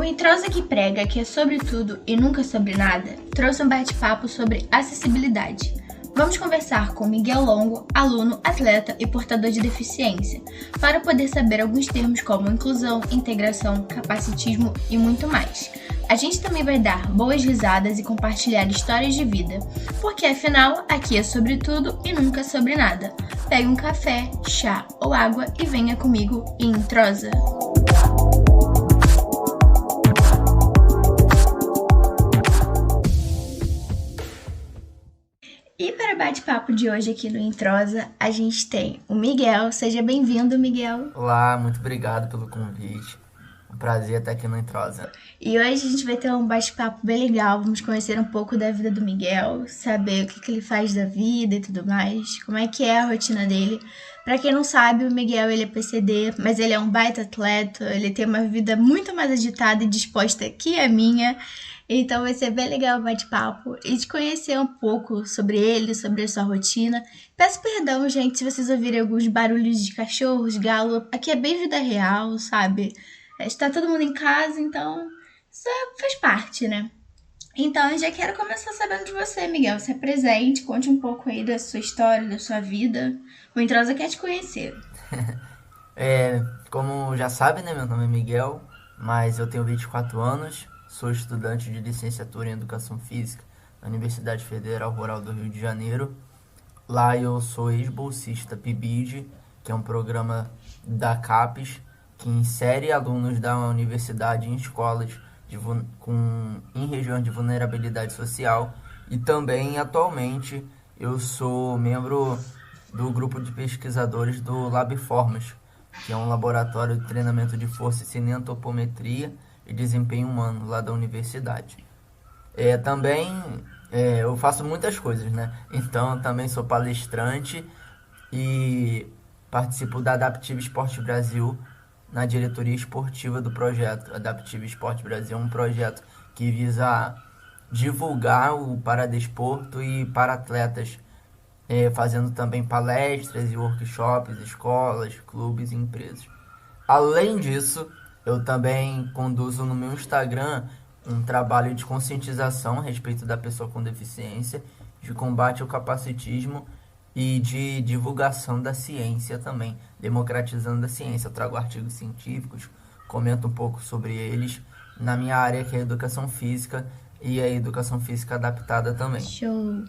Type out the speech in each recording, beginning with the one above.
O Entrosa que prega que é sobre tudo e nunca sobre nada, trouxe um bate-papo sobre acessibilidade. Vamos conversar com Miguel Longo, aluno, atleta e portador de deficiência, para poder saber alguns termos como inclusão, integração, capacitismo e muito mais. A gente também vai dar boas risadas e compartilhar histórias de vida, porque afinal, aqui é sobre tudo e nunca sobre nada. Pegue um café, chá ou água e venha comigo e entrosa! E para o bate-papo de hoje aqui no Entrosa, a gente tem o Miguel. Seja bem-vindo, Miguel. Olá, muito obrigado pelo convite. Um prazer estar aqui no Entrosa. E hoje a gente vai ter um bate-papo bem legal. Vamos conhecer um pouco da vida do Miguel, saber o que ele faz da vida e tudo mais, como é que é a rotina dele. Para quem não sabe, o Miguel ele é PCD, mas ele é um baita atleta, ele tem uma vida muito mais agitada e disposta que a minha. Então vai ser bem legal o bate-papo e de conhecer um pouco sobre ele, sobre a sua rotina. Peço perdão, gente, se vocês ouvirem alguns barulhos de cachorros, galo. Aqui é bem vida real, sabe? Está todo mundo em casa, então isso faz parte, né? Então eu já quero começar sabendo de você, Miguel. Se apresente, conte um pouco aí da sua história, da sua vida. O Entrosa quer te conhecer. Como já sabe, né, meu nome é Miguel, mas eu tenho 24 anos, sou estudante de licenciatura em Educação Física na Universidade Federal Rural do Rio de Janeiro. Lá eu sou ex-bolsista PIBID, que é um programa da CAPES, que insere alunos da universidade em escolas em regiões de vulnerabilidade social. E também, atualmente, eu sou membro do grupo de pesquisadores do LabFormas, que é um laboratório de treinamento de força e cineantropometria e desempenho humano lá da universidade. Eu faço muitas coisas, né? Então, eu também sou palestrante e participo da Adaptive Esporte Brasil na diretoria esportiva do projeto. Adaptive Esporte Brasil é um projeto que visa divulgar o paradesporto e para atletas, fazendo também palestras e workshops, escolas, clubes e empresas. Além disso, eu também conduzo no meu Instagram um trabalho de conscientização a respeito da pessoa com deficiência, de combate ao capacitismo e de divulgação da ciência também, democratizando a ciência. Eu trago artigos científicos, comento um pouco sobre eles na minha área, que é a educação física e a educação física adaptada também. Show!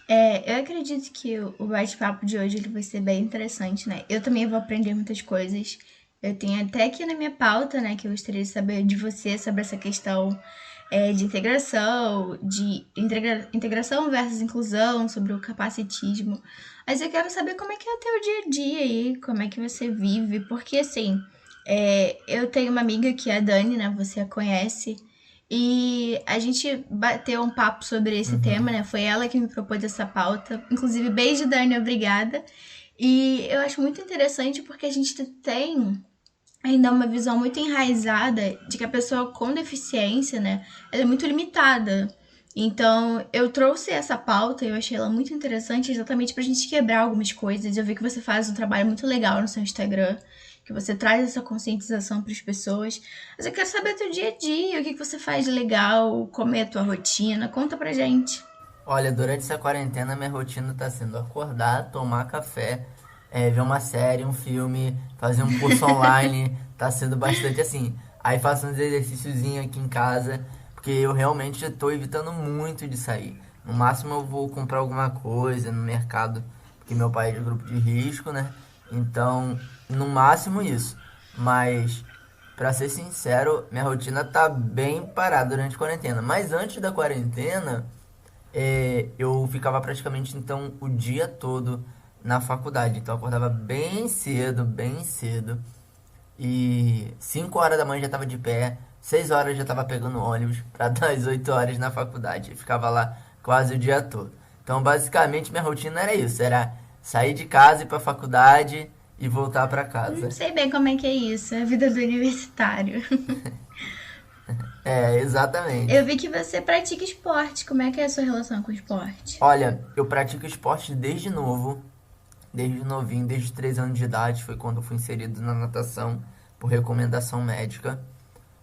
Eu acredito que o bate-papo de hoje ele vai ser bem interessante, né? Eu também vou aprender muitas coisas. Eu tenho até aqui na minha pauta, né, que eu gostaria de saber de você sobre essa questão de integração, integração versus inclusão, sobre o capacitismo. Mas eu quero saber como é que é o teu dia a dia aí, como é que você vive, porque assim, eu tenho uma amiga que é a Dani, né, você a conhece, e a gente bateu um papo sobre esse tema, né, foi ela que me propôs essa pauta, inclusive beijo Dani, obrigada. E eu acho muito interessante porque a gente tem ainda uma visão muito enraizada de que a pessoa com deficiência, né, ela é muito limitada. Então, eu trouxe essa pauta e eu achei ela muito interessante exatamente pra gente quebrar algumas coisas. Eu vi que você faz um trabalho muito legal no seu Instagram, que você traz essa conscientização para as pessoas. Mas eu quero saber do teu dia a dia, o que você faz de legal, como é a tua rotina, conta pra gente. Olha, durante essa quarentena minha rotina está sendo acordar, tomar café, ver uma série, um filme, fazer um curso online. Tá sendo bastante assim. Aí faço uns exercíciozinhos aqui em casa, porque eu realmente estou evitando muito de sair. No máximo eu vou comprar alguma coisa no mercado, porque meu pai é de grupo de risco, né? Então, no máximo isso. Mas, pra ser sincero, minha rotina tá bem parada durante a quarentena. Mas antes da quarentena, eu ficava praticamente então o dia todo na faculdade. Então eu acordava bem cedo, bem cedo. E 5 horas da manhã já tava de pé, 6 horas já tava pegando ônibus pra dar as 8 horas na faculdade. Eu ficava lá quase o dia todo. Então basicamente minha rotina era isso, era sair de casa, ir pra faculdade e voltar pra casa. Sei bem como é que é isso, a vida do universitário. Exatamente. Eu vi que você pratica esporte. Como é que é a sua relação com o esporte? Olha, eu pratico esporte desde novo, desde novinho, desde 3 anos de idade, foi quando eu fui inserido na natação por recomendação médica.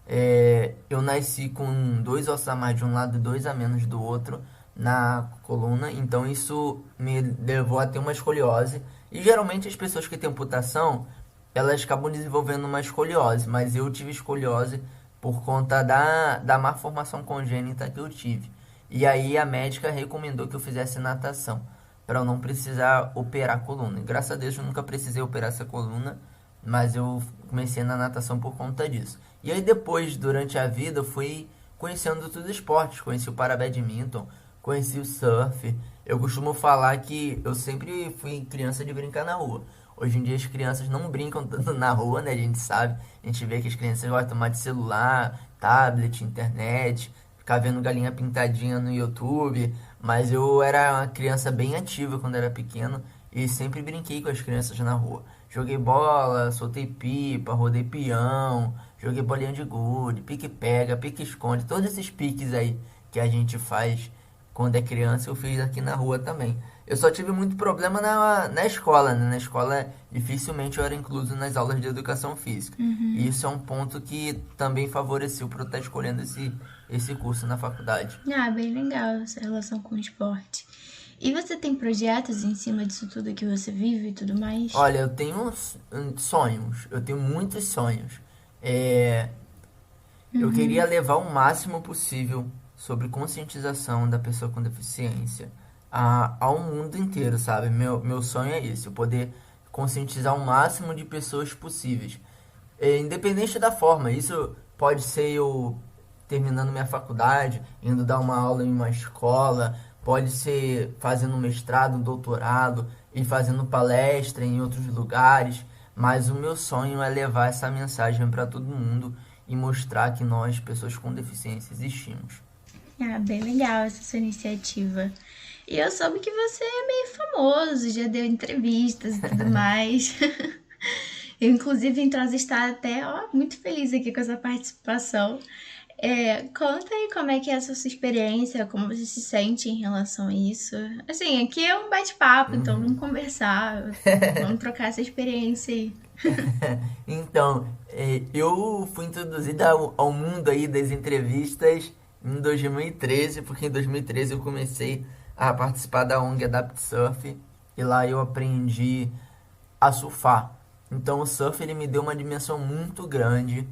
Eu nasci com dois ossos a mais de um lado e dois a menos do outro na coluna, então isso me levou a ter uma escoliose. E geralmente as pessoas que têm amputação, elas acabam desenvolvendo uma escoliose, mas eu tive escoliose por conta da má formação congênita que eu tive. E aí a médica recomendou que eu fizesse natação, para eu não precisar operar a coluna. E graças a Deus eu nunca precisei operar essa coluna, mas eu comecei na natação por conta disso. E aí depois, durante a vida, eu fui conhecendo outros esportes. Conheci o parabadminton, conheci o surf. Eu costumo falar que eu sempre fui criança de brincar na rua. Hoje em dia as crianças não brincam tanto na rua, né? A gente sabe. A gente vê que as crianças gostam mais de celular, tablet, internet, ficar vendo galinha pintadinha no YouTube. Mas eu era uma criança bem ativa quando era pequeno e sempre brinquei com as crianças na rua. Joguei bola, soltei pipa, rodei peão, joguei bolinha de gude, pique-pega, pique-esconde, todos esses piques aí que a gente faz quando é criança, eu fiz aqui na rua também. Eu só tive muito problema na escola, né? Na escola, dificilmente eu era incluso nas aulas de educação física. E isso é um ponto que também favoreceu para eu estar escolhendo esse curso na faculdade. Ah, bem legal essa relação com o esporte. E você tem projetos em cima disso tudo que você vive e tudo mais? Olha, eu tenho sonhos, eu tenho muitos sonhos. É, Eu queria levar o máximo possível sobre conscientização da pessoa com deficiência ao mundo inteiro, sabe? Meu sonho é esse, eu poder conscientizar o máximo de pessoas possíveis. Independente da forma, isso pode ser eu terminando minha faculdade, indo dar uma aula em uma escola, pode ser fazendo um mestrado, um doutorado e fazendo palestra em outros lugares, mas o meu sonho é levar essa mensagem para todo mundo e mostrar que nós, pessoas com deficiência, existimos. Ah, bem legal essa sua iniciativa. E eu soube que você é meio famoso, já deu entrevistas e tudo mais. Eu, inclusive, então, estar até muito feliz aqui com essa participação. Conta aí como é que é essa sua experiência, como você se sente em relação a isso. Assim, aqui é um bate-papo, então vamos conversar, vamos trocar essa experiência aí. Então, eu fui introduzida ao mundo aí das entrevistas em 2013, porque em 2013 eu comecei a participar da ONG Adapt Surf e lá eu aprendi a surfar. Então o surf ele me deu uma dimensão muito grande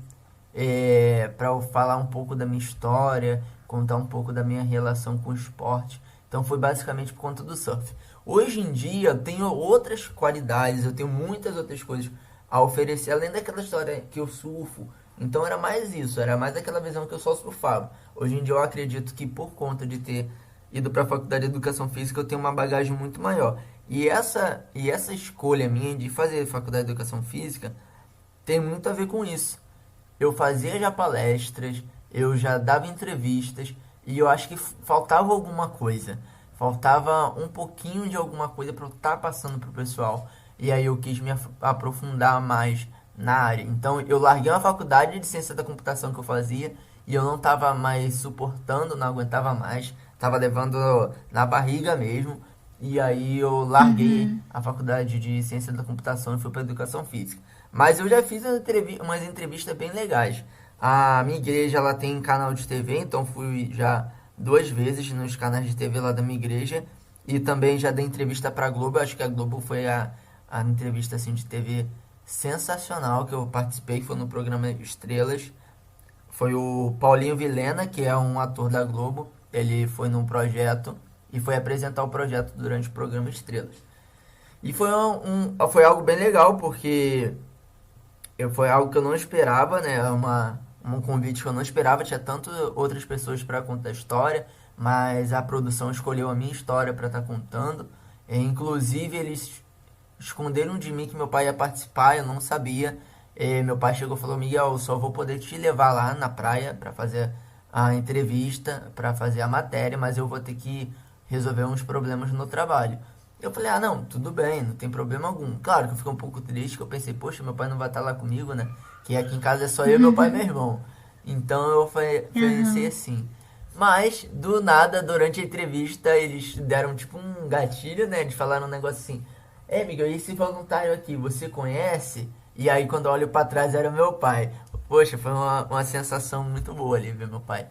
para eu falar um pouco da minha história, contar um pouco da minha relação com o esporte. Então foi basicamente por conta do surf. Hoje em dia eu tenho outras qualidades, eu tenho muitas outras coisas a oferecer, além daquela história que eu surfo. Então era mais isso, era mais aquela visão que eu só surfava. Hoje em dia eu acredito que por conta de ter ido para a faculdade de educação física eu tenho uma bagagem muito maior. E essa escolha minha de fazer faculdade de educação física tem muito a ver com isso. Eu fazia já palestras, eu já dava entrevistas e eu acho que faltava alguma coisa. Faltava um pouquinho de alguma coisa para eu estar passando pro pessoal. E aí eu quis me aprofundar mais na área. Então eu larguei uma faculdade de ciência da computação que eu fazia e eu não estava mais suportando, não aguentava mais, estava levando na barriga mesmo. E aí eu larguei a faculdade de ciência da computação e fui para educação física. Mas eu já fiz umas entrevistas bem legais. A minha igreja ela tem canal de TV, então fui já 2 vezes nos canais de TV lá da minha igreja. E também já dei entrevista para a Globo. Acho que a Globo foi a entrevista assim, de TV sensacional que eu participei, que foi no programa Estrelas. Foi o Paulinho Vilhena, que é um ator da Globo. Ele foi num projeto e foi apresentar o projeto durante o programa Estrelas. E foi algo bem legal, porque foi algo que eu não esperava, né? Um convite que eu não esperava. Tinha tanto outras pessoas para contar a história, mas a produção escolheu a minha história para estar contando. Inclusive, eles esconderam de mim que meu pai ia participar, eu não sabia. Meu pai chegou e falou: Miguel, eu só vou poder te levar lá na praia para fazer a entrevista, para fazer a matéria, mas eu vou ter que resolver uns problemas no trabalho. Eu falei: ah, não, tudo bem, não tem problema algum. Claro que eu fiquei um pouco triste, que eu pensei: poxa, meu pai não vai estar lá comigo, né? Que aqui em casa é só eu, meu pai e meu irmão. Então eu pensei assim. Mas, do nada, durante a entrevista, eles deram tipo um gatilho, né? Eles falaram um negócio assim: Miguel, esse voluntário aqui, você conhece? E aí, quando eu olho pra trás, era meu pai. Poxa, foi uma sensação muito boa ali ver meu pai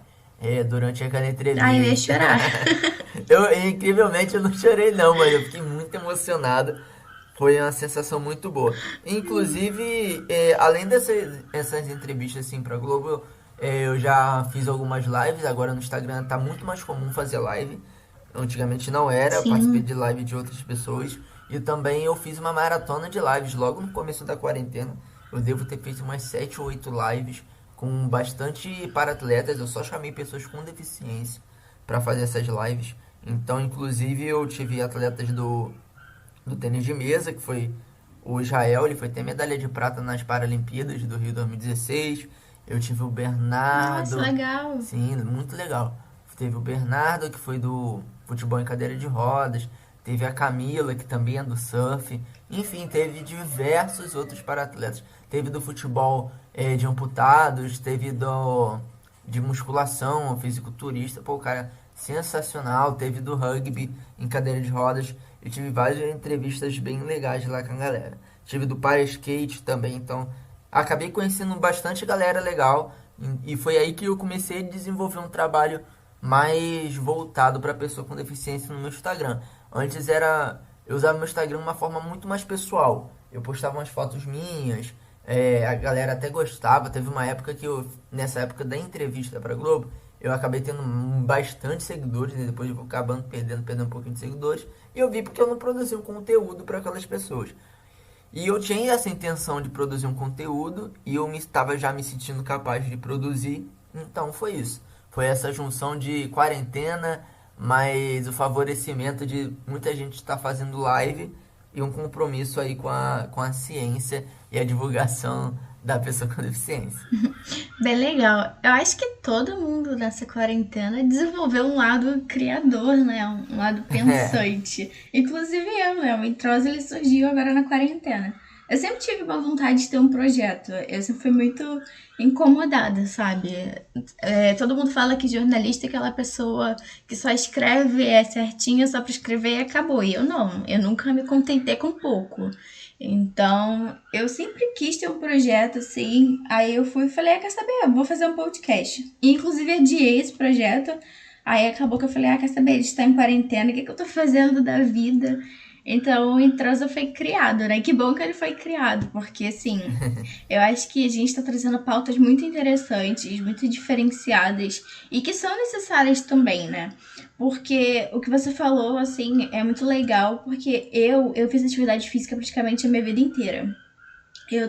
durante aquela Ai, eu ia entrevista. chorar. Incrivelmente, eu não chorei não, mas eu fiquei muito emocionado. Foi uma sensação muito boa. Inclusive, além essas entrevistas assim pra Globo, eu já fiz algumas lives. Agora no Instagram tá muito mais comum fazer live. Antigamente não era, eu participei Sim. de live de outras pessoas. E também eu fiz uma maratona de lives logo no começo da quarentena. Eu devo ter feito umas 7 ou 8 lives com bastante para-atletas. Eu só chamei pessoas com deficiência para fazer essas lives. Então, inclusive, eu tive atletas do tênis de mesa, que foi o Israel, ele foi até medalha de prata nas Paralimpíadas do Rio 2016. Eu tive o Nossa, Bernardo, legal. sim, muito legal. Teve o Bernardo, que foi do futebol em cadeira de rodas. Teve a Camila, que também é do surf. Enfim, teve diversos outros para-atletas. Teve do futebol de amputados, teve de musculação, fisiculturista. Pô, cara, sensacional. Teve do rugby em cadeira de rodas. Eu tive várias entrevistas bem legais lá com a galera. Tive do para skate também, então acabei conhecendo bastante galera legal. E foi aí que eu comecei a desenvolver um trabalho mais voltado para pessoa com deficiência no meu Instagram. Antes eu usava meu Instagram de uma forma muito mais pessoal. Eu postava umas fotos minhas, a galera até gostava. Teve uma época nessa época da entrevista para Globo, eu acabei tendo bastante seguidores, e depois eu vou acabando perdendo um pouquinho de seguidores. E eu vi porque eu não produzi um conteúdo para aquelas pessoas. E eu tinha essa intenção de produzir um conteúdo e eu estava já me sentindo capaz de produzir. Então foi isso. Foi essa junção de quarentena, mais o favorecimento de muita gente estar fazendo live e um compromisso aí com a ciência e a divulgação da pessoa com deficiência. Bem legal. Eu acho que todo mundo nessa quarentena desenvolveu um lado criador, né? Um lado É, pensante. Inclusive eu, né? O Introsa ele surgiu agora na quarentena. Eu sempre tive uma vontade de ter um projeto. Eu sempre fui muito incomodada, sabe? Todo mundo fala que jornalista é aquela pessoa que só escreve certinho só pra escrever e acabou. E eu não. Eu nunca me contentei com pouco. Então, eu sempre quis ter um projeto assim. Aí eu fui e falei, quer saber? Eu vou fazer um podcast. E, inclusive, adiei esse projeto. Aí acabou que eu falei, quer saber? Ele está em quarentena, o que eu tô fazendo da vida? Então, o Introsa foi criado, né? Que bom que ele foi criado, porque assim, eu acho que a gente está trazendo pautas muito interessantes, muito diferenciadas e que são necessárias também, né? Porque o que você falou, assim, é muito legal, porque eu fiz atividade física praticamente a minha vida inteira.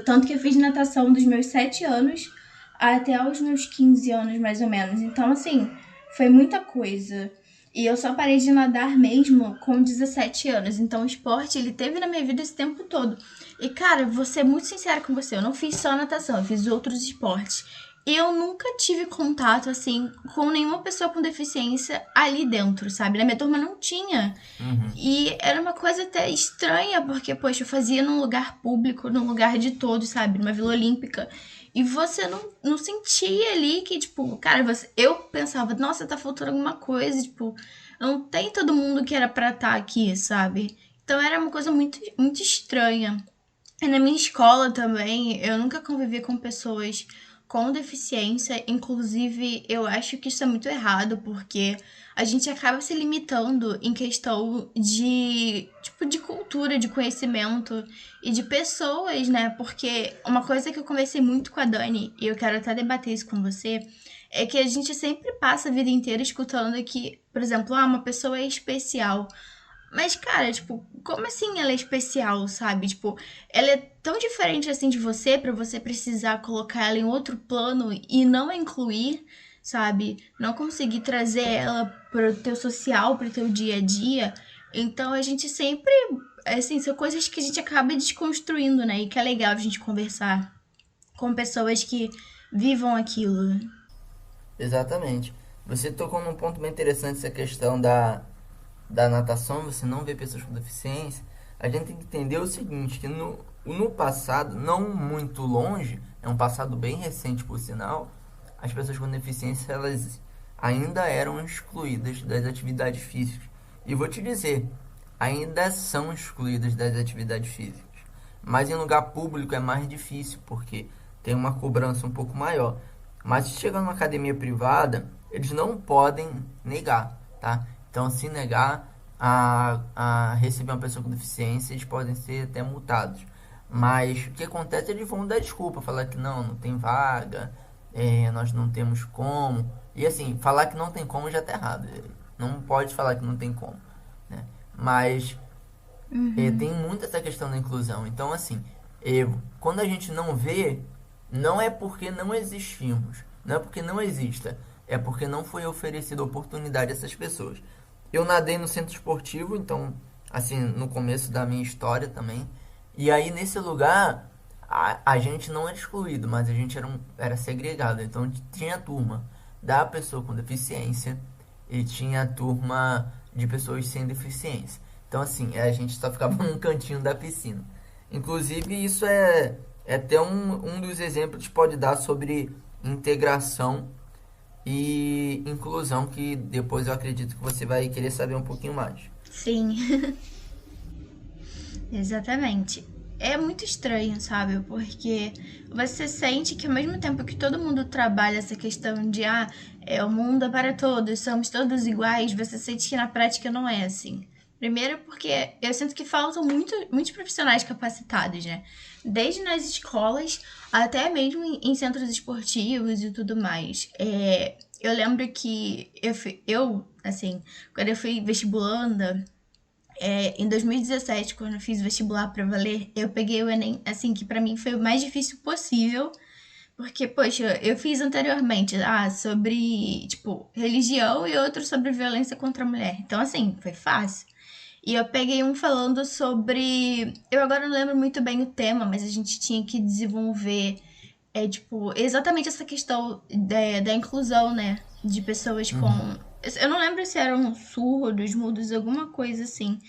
Tanto que eu fiz natação dos meus 7 anos até os meus 15 anos, mais ou menos. Então, assim, foi muita coisa. E eu só parei de nadar mesmo com 17 anos. Então, o esporte, ele teve na minha vida esse tempo todo. E, cara, vou ser muito sincera com você. Eu não fiz só natação, eu fiz outros esportes. Eu nunca tive contato, assim, com nenhuma pessoa com deficiência ali dentro, sabe? Na minha turma não tinha. uhum, E era uma coisa até estranha, porque, poxa, eu fazia num lugar público, num lugar de todos, sabe? Numa Vila Olímpica. E você não sentia ali que, tipo, cara, eu pensava, nossa, tá faltando alguma coisa, tipo, não tem todo mundo que era pra estar aqui, sabe? Então era uma coisa muito, muito estranha. E na minha escola também, eu nunca convivi com pessoas com deficiência. Inclusive, eu acho que isso é muito errado, porque a gente acaba se limitando em questão de, tipo, de cultura, de conhecimento e de pessoas, né? Porque uma coisa que eu conversei muito com a Dani, e eu quero até debater isso com você, é que a gente sempre passa a vida inteira escutando que, por exemplo, uma pessoa é especial. Mas, cara, tipo, como assim ela é especial, sabe? Tipo, ela é tão diferente assim de você pra você precisar colocar ela em outro plano e não a incluir, sabe? Não conseguir trazer ela pro teu social, pro teu dia a dia. Então a gente sempre, assim, são coisas que a gente acaba desconstruindo, né? E que é legal a gente conversar com pessoas que vivam aquilo. exatamente. Você tocou num ponto bem interessante, essa questão da natação. Você não vê pessoas com deficiência. A gente tem que entender o seguinte, que no passado, não muito longe, é um passado bem recente por sinal, as pessoas com deficiência, elas ainda eram excluídas das atividades físicas. E vou te dizer, ainda são excluídas das atividades físicas. Mas em lugar público é mais difícil, porque tem uma cobrança um pouco maior. Mas se chegar numa academia privada, eles não podem negar, tá? Então, se negar a receber uma pessoa com deficiência, eles podem ser até multados. Mas o que acontece, eles vão dar desculpa, falar que não tem vaga, nós não temos como. E assim, falar que não tem como já tá errado. Não pode falar que não tem como, né? Mas tem muito essa questão da inclusão. Então, assim, quando a gente não vê, não é porque não existimos, não é porque não exista, é porque não foi oferecida oportunidade a essas pessoas. Eu nadei no centro esportivo, então, assim, no começo da minha história também. E aí, nesse lugar, a gente não era excluído, mas a gente era segregado. Então, tinha a turma da pessoa com deficiência e tinha a turma de pessoas sem deficiência. Então, assim, a gente só ficava num cantinho da piscina. Inclusive, isso é até um dos exemplos que pode dar sobre integração e inclusão, que depois eu acredito que você vai querer saber um pouquinho mais. Sim, exatamente. É muito estranho, sabe? Porque você sente que ao mesmo tempo que todo mundo trabalha essa questão de o mundo é para todos, somos todos iguais, você sente que na prática não é assim. Primeiro porque eu sinto que faltam muitos profissionais capacitados, né? Desde nas escolas até mesmo em centros esportivos e tudo mais. Eu lembro que assim, quando eu fui vestibulanda, em 2017, quando eu fiz vestibular pra valer, eu peguei o Enem, assim, que pra mim foi o mais difícil possível, porque, poxa, eu fiz anteriormente, sobre, tipo, religião e outro sobre violência contra a mulher. Então, assim, foi fácil. E eu peguei um falando sobre. Eu agora não lembro muito bem o tema, mas a gente tinha que desenvolver, tipo, exatamente essa questão da inclusão, né? De pessoas com. Eu não lembro se eram surdos, mudos, alguma coisa assim.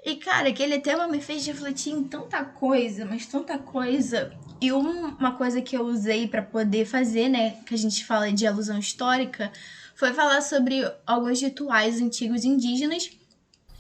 E, cara, aquele tema me fez refletir em tanta coisa, mas tanta coisa. E uma coisa que eu usei pra poder fazer, né, que a gente fala de alusão histórica, foi falar sobre alguns rituais antigos indígenas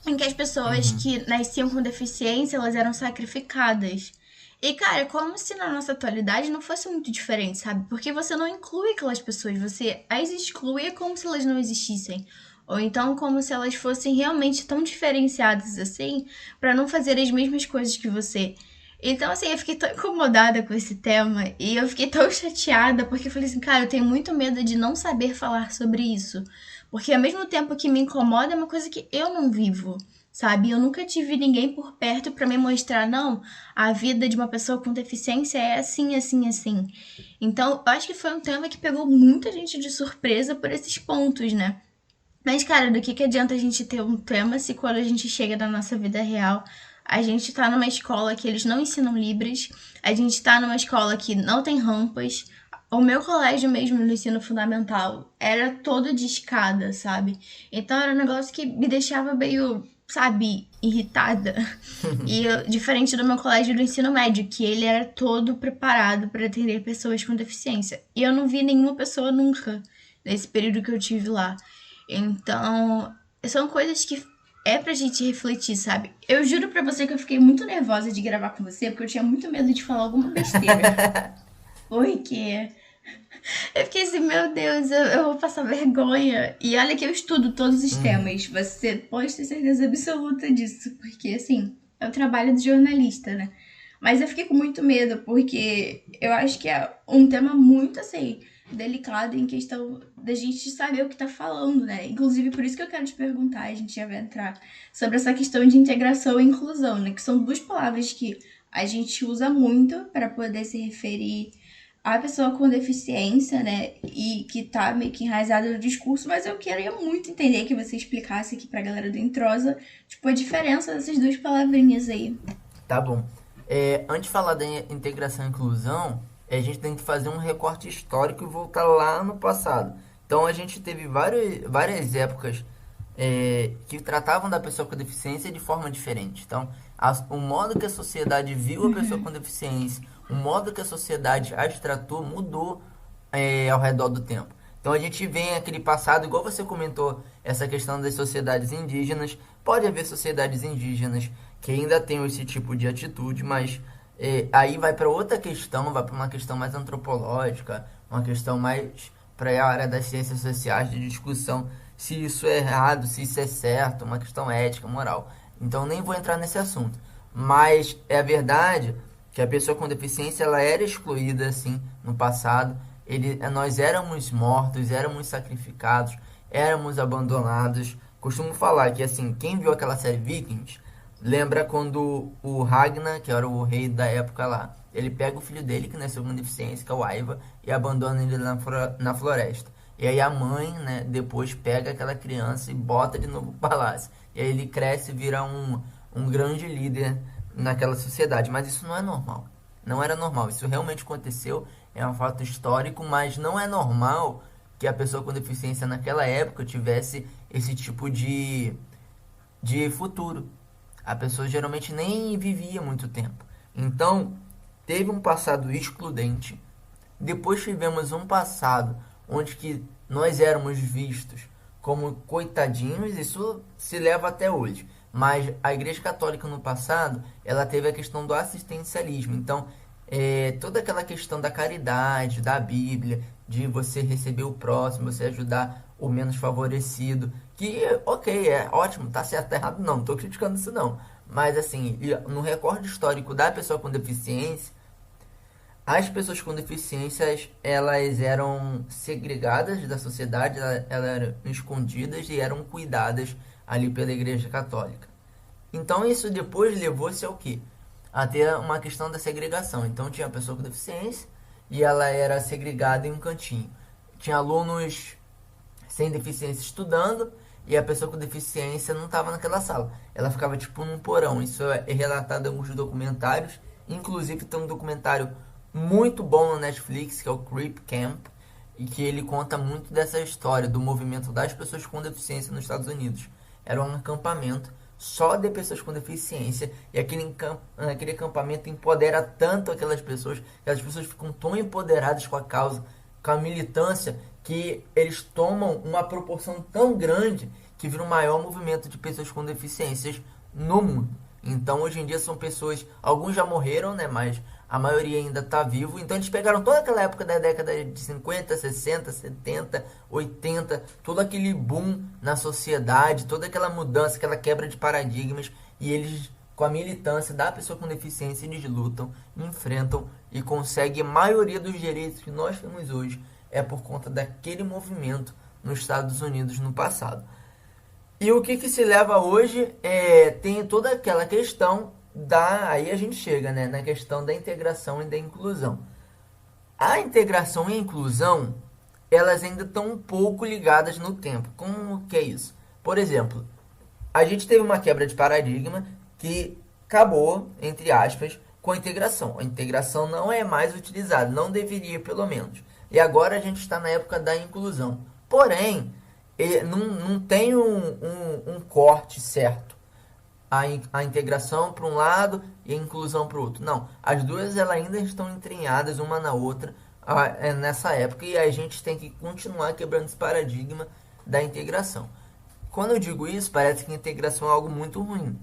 em que as pessoas Uhum. que nasciam com deficiência, elas eram sacrificadas. E, cara, como se na nossa atualidade não fosse muito diferente, sabe? Porque você não inclui aquelas pessoas, você as exclui como se elas não existissem. Ou então como se elas fossem realmente tão diferenciadas assim, pra não fazer as mesmas coisas que você. Então, assim, eu fiquei tão incomodada com esse tema e eu fiquei tão chateada porque eu falei assim, cara, eu tenho muito medo de não saber falar sobre isso. Porque ao mesmo tempo que me incomoda, é uma coisa que eu não vivo, sabe? Eu nunca tive ninguém por perto pra me mostrar, não, a vida de uma pessoa com deficiência é assim, assim, assim. Então, eu acho que foi um tema que pegou muita gente de surpresa por esses pontos, né? Mas, cara, do que adianta a gente ter um tema se quando a gente chega na nossa vida real, a gente tá numa escola que eles não ensinam Libras, a gente tá numa escola que não tem rampas. O meu colégio mesmo no ensino fundamental era todo de escada, sabe? Então era um negócio que me deixava meio, sabe, irritada. Diferente do meu colégio do ensino médio, que ele era todo preparado para atender pessoas com deficiência. E eu não vi nenhuma pessoa nunca nesse período que eu tive lá. Então, são coisas que é pra gente refletir, sabe? Eu juro pra você que eu fiquei muito nervosa de gravar com você, porque eu tinha muito medo de falar alguma besteira. Porque eu fiquei assim, meu Deus, eu vou passar vergonha. E olha que eu estudo todos os Uhum. temas. Você pode ter certeza absoluta disso. Porque, assim, é o trabalho do jornalista, né? Mas eu fiquei com muito medo, porque eu acho que é um tema muito, assim, delicado em questão da gente saber o que tá falando, né? Inclusive, por isso que eu quero te perguntar, a gente já vai entrar, sobre essa questão de integração e inclusão, né? Que são duas palavras que a gente usa muito para poder se referir à pessoa com deficiência, né? E que tá meio que enraizada no discurso, mas eu queria muito entender que você explicasse aqui pra galera do Introsa, tipo, a diferença dessas duas palavrinhas aí. Tá bom. Antes de falar da integração e inclusão, a gente tem que fazer um recorte histórico e voltar lá no passado. Então a gente teve várias épocas que tratavam da pessoa com deficiência de forma diferente. Então, o modo que a sociedade viu a pessoa com deficiência, o modo que a sociedade as tratou mudou ao redor do tempo. Então a gente vem aquele passado, igual você comentou, essa questão das sociedades indígenas. Pode haver sociedades indígenas que ainda tenham esse tipo de atitude, mas Aí vai para outra questão, vai para uma questão mais antropológica, uma questão mais para a área das ciências sociais, de discussão se isso é errado, se isso é certo, uma questão ética, moral. Então nem vou entrar nesse assunto. Mas é verdade que a pessoa com deficiência ela era excluída assim no passado. Nós éramos mortos, éramos sacrificados, éramos abandonados. Costumo falar que assim, quem viu aquela série Vikings lembra quando o Ragnar, que era o rei da época lá, ele pega o filho dele, que nasceu com deficiência, que é o Aiva, e abandona ele na floresta. E aí a mãe, né, depois pega aquela criança e bota de novo pro palácio. E aí ele cresce e vira um grande líder naquela sociedade. Mas isso não é normal. Não era normal. Isso realmente aconteceu, é um fato histórico, mas não é normal que a pessoa com deficiência naquela época tivesse esse tipo de futuro. A pessoa geralmente nem vivia muito tempo. Então, teve um passado excludente. Depois tivemos um passado onde que nós éramos vistos como coitadinhos. Isso se leva até hoje. Mas a Igreja Católica no passado, ela teve a questão do assistencialismo. Então, toda aquela questão da caridade, da Bíblia, de você receber o próximo, você ajudar o menos favorecido, que, ok, é ótimo, tá certo, tá errado, não tô criticando isso não. Mas, assim, no recorde histórico da pessoa com deficiência, as pessoas com deficiências, elas eram segregadas da sociedade, elas eram escondidas e eram cuidadas ali pela Igreja Católica. Então isso depois levou-se ao quê? A ter uma questão da segregação. Então tinha a pessoa com deficiência e ela era segregada em um cantinho. Tinha alunos sem deficiência estudando e a pessoa com deficiência não estava naquela sala. Ela ficava tipo num porão. Isso é relatado em alguns documentários. Inclusive tem um documentário muito bom no Netflix, que é o Creep Camp, e que ele conta muito dessa história do movimento das pessoas com deficiência nos Estados Unidos. Era um acampamento só de pessoas com deficiência, e aquele acampamento empodera tanto aquelas pessoas, que as pessoas ficam tão empoderadas com a causa, com a militância, que eles tomam uma proporção tão grande que vira o maior movimento de pessoas com deficiências no mundo. Então hoje em dia são pessoas, alguns já morreram, né, mas a maioria ainda está vivo. Então eles pegaram toda aquela época da década de 50, 60, 70, 80, todo aquele boom na sociedade, toda aquela mudança, aquela quebra de paradigmas, e eles, com a militância da pessoa com deficiência, eles lutam, enfrentam e conseguem a maioria dos direitos que nós temos hoje é por conta daquele movimento nos Estados Unidos no passado. E o que se leva hoje tem toda aquela questão aí a gente chega, né, na questão da integração e da inclusão. A integração e a inclusão, elas ainda estão um pouco ligadas no tempo. Como que é isso? Por exemplo, a gente teve uma quebra de paradigma que acabou, entre aspas, com a integração. A integração não é mais utilizada, não deveria pelo menos. E agora a gente está na época da inclusão. Porém, não tem um corte certo. A integração para um lado e a inclusão para o outro. Não, as duas elas ainda estão entranhadas uma na outra nessa época, e a gente tem que continuar quebrando esse paradigma da integração. Quando eu digo isso, parece que a integração é algo muito ruim.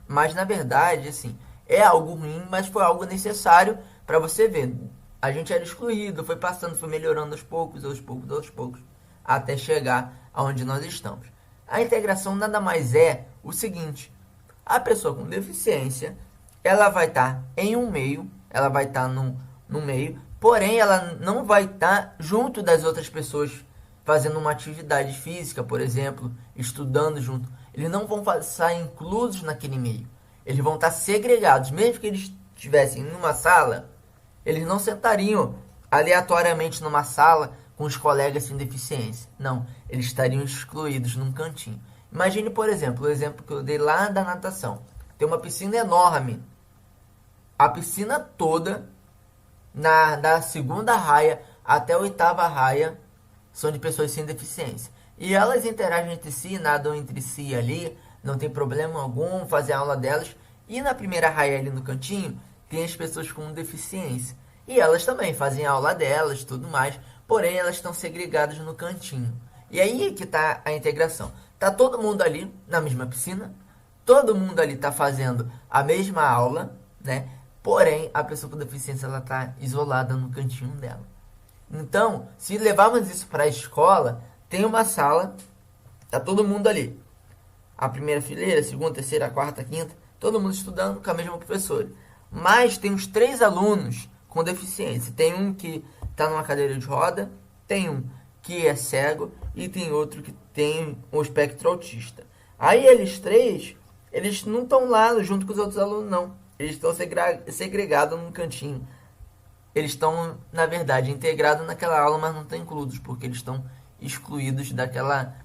Mas na verdade, assim, é algo ruim, mas foi algo necessário para você ver. A gente era excluído, foi passando, foi melhorando aos poucos, até chegar aonde nós estamos. A integração nada mais é o seguinte: a pessoa com deficiência, ela vai estar em um meio, ela vai estar no meio, porém ela não vai estar junto das outras pessoas fazendo uma atividade física, por exemplo, estudando junto. Eles não vão estar inclusos naquele meio. Eles vão estar segregados. Mesmo que eles estivessem numa sala, eles não sentariam aleatoriamente numa sala com os colegas sem deficiência. Não, eles estariam excluídos num cantinho. Imagine, por exemplo, o exemplo que eu dei lá da natação. Tem uma piscina enorme. A piscina toda, da segunda raia até a oitava raia, são de pessoas sem deficiência. E elas interagem entre si, nadam entre si ali, não tem problema algum fazer a aula delas. E na primeira raia ali no cantinho, tem as pessoas com deficiência. E elas também fazem a aula delas, tudo mais, porém elas estão segregadas no cantinho. E aí que está a integração. Tá todo mundo ali na mesma piscina, todo mundo ali está fazendo a mesma aula, né? Porém, a pessoa com deficiência ela está isolada no cantinho dela. Então, se levarmos isso para a escola, tem uma sala, tá todo mundo ali. A primeira fileira, a segunda, a terceira, a quarta, a quinta, todo mundo estudando com a mesma professora. Mas tem uns 3 alunos com deficiência. Tem um que está numa cadeira de roda, tem um que é cego e tem outro que tem o espectro autista. Aí eles três, eles não estão lá junto com os outros alunos, não. Eles estão segregados num cantinho. Eles estão, na verdade, integrados naquela aula, mas não estão incluídos, porque eles estão excluídos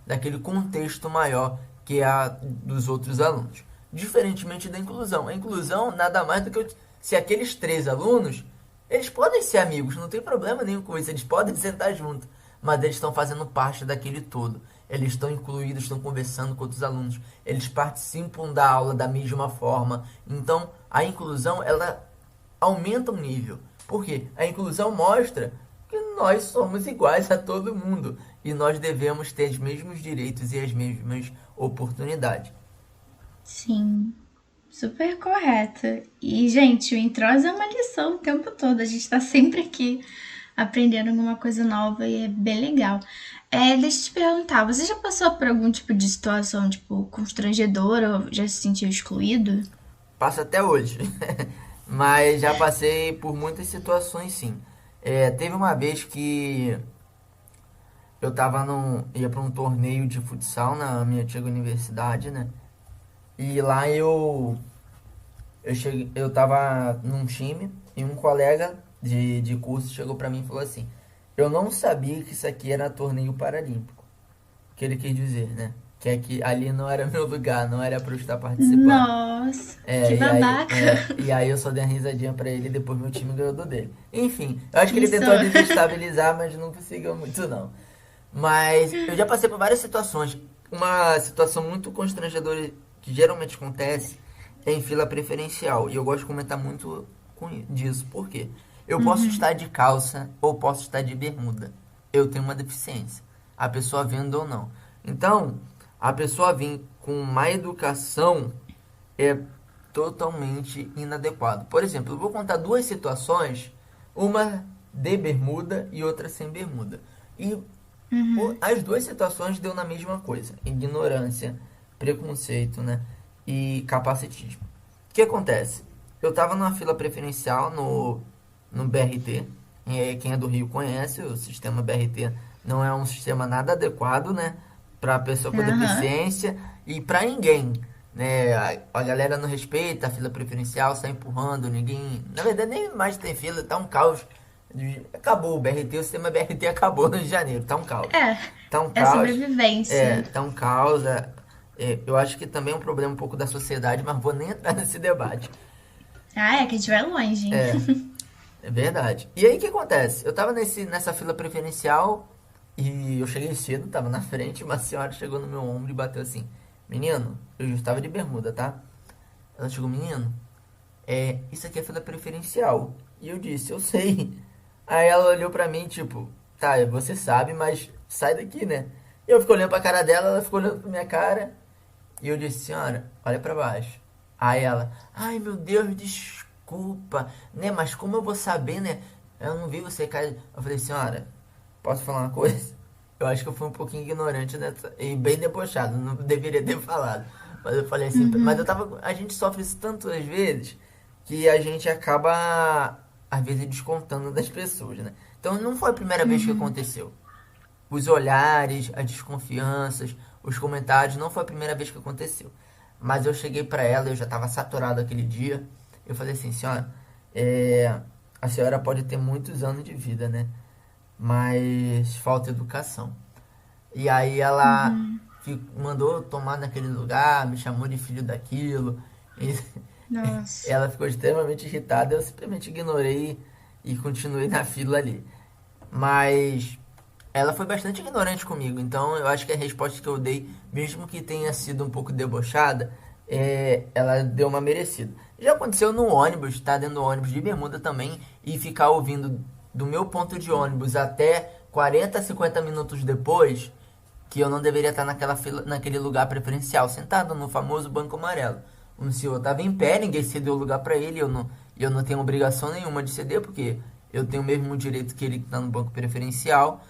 daquele contexto maior que é a dos outros alunos. Diferentemente da inclusão. A inclusão nada mais do que se aqueles 3 alunos, eles podem ser amigos, não tem problema nenhum com isso, eles podem sentar junto, mas eles estão fazendo parte daquele todo. Eles estão incluídos, estão conversando com outros alunos, eles participam da aula da mesma forma. Então, a inclusão, ela aumenta o nível. Por quê? A inclusão mostra que nós somos iguais a todo mundo e nós devemos ter os mesmos direitos e as mesmas oportunidades. Sim, super correto. E, gente, o Entrosa é uma lição o tempo todo. A gente tá sempre aqui aprendendo alguma coisa nova e é bem legal. Deixa eu te perguntar, você já passou por algum tipo de situação, tipo, constrangedora ou já se sentiu excluído? Passo até hoje, mas já passei por muitas situações, sim. Teve uma vez que eu ia para um torneio de futsal na minha antiga universidade, né? E lá eu tava num time e um colega de curso chegou pra mim e falou assim: eu não sabia que isso aqui era torneio paralímpico. O que ele quis dizer, né? Que é que ali não era meu lugar, não era pra eu estar participando. Nossa, que E aí, babaca. e aí eu só dei uma risadinha pra ele e depois meu time ganhou do dele. Enfim, eu acho que ele Isso. tentou desestabilizar, mas não conseguiu muito não. Mas eu já passei por várias situações. Uma situação muito constrangedora que geralmente acontece é em fila preferencial. E eu gosto de comentar muito disso. Por quê? Eu posso estar de calça ou posso estar de bermuda. Eu tenho uma deficiência. A pessoa vendo ou não. Então, a pessoa vir com má educação é totalmente inadequado. Por exemplo, eu vou contar 2 situações, uma de bermuda e outra sem bermuda. E as 2 situações deu na mesma coisa: ignorância, preconceito, né? E capacitismo. O que acontece? Eu tava numa fila preferencial no BRT. Quem é do Rio conhece, o sistema BRT não é um sistema nada adequado, né? Pra pessoa com Aham. deficiência e pra ninguém, né? A galera não respeita a fila preferencial, sai empurrando, ninguém. Na verdade, nem mais tem fila, tá um caos. Acabou o BRT, o sistema BRT acabou no Rio de Janeiro, tá um caos. É, Tá um é caos. sobrevivência. Tá um caos. Eu acho que também é um problema um pouco da sociedade, mas vou nem entrar nesse debate. Ah, é que a gente vai longe, hein? É, é verdade. E aí o que acontece? Eu tava nessa fila preferencial e eu cheguei cedo, tava na frente, uma senhora chegou no meu ombro e bateu assim: menino, eu já estava de bermuda, tá? Ela chegou: menino, isso aqui é fila preferencial. E eu disse: eu sei. Aí ela olhou pra mim, tipo: tá, você sabe, mas sai daqui, né? Eu fico olhando pra cara dela, ela ficou olhando pra minha cara. E eu disse: senhora, olha pra baixo. Aí ela: ai meu Deus, desculpa, né? Mas como eu vou saber, né? Eu não vi você cair. Eu falei: senhora, posso falar uma coisa? Eu acho que eu fui um pouquinho ignorante nessa, e bem debochado, não deveria ter falado. Mas eu falei assim: mas eu tava. A gente sofre isso tantas vezes que a gente acaba, às vezes, descontando das pessoas, né? Então não foi a primeira vez que aconteceu. Os olhares, as desconfianças, os comentários, não foi a primeira vez que aconteceu. Mas eu cheguei pra ela, eu já estava saturado aquele dia. Eu falei assim: senhora, a senhora pode ter muitos anos de vida, né? Mas falta educação. E aí ela mandou tomar naquele lugar, me chamou de filho daquilo. E Nossa. ela ficou extremamente irritada, eu simplesmente ignorei e continuei na fila ali. Mas ela foi bastante ignorante comigo, então eu acho que a resposta que eu dei, mesmo que tenha sido um pouco debochada, ela deu uma merecida. Já aconteceu no ônibus, tá dentro do ônibus de bermuda também, e ficar ouvindo do meu ponto de ônibus até 40, 50 minutos depois, que eu não deveria estar naquela fila, naquele lugar preferencial, sentado no famoso banco amarelo. O senhor estava em pé, ninguém cedeu lugar para ele, e eu não tenho obrigação nenhuma de ceder, porque eu tenho o mesmo direito que ele que está no banco preferencial.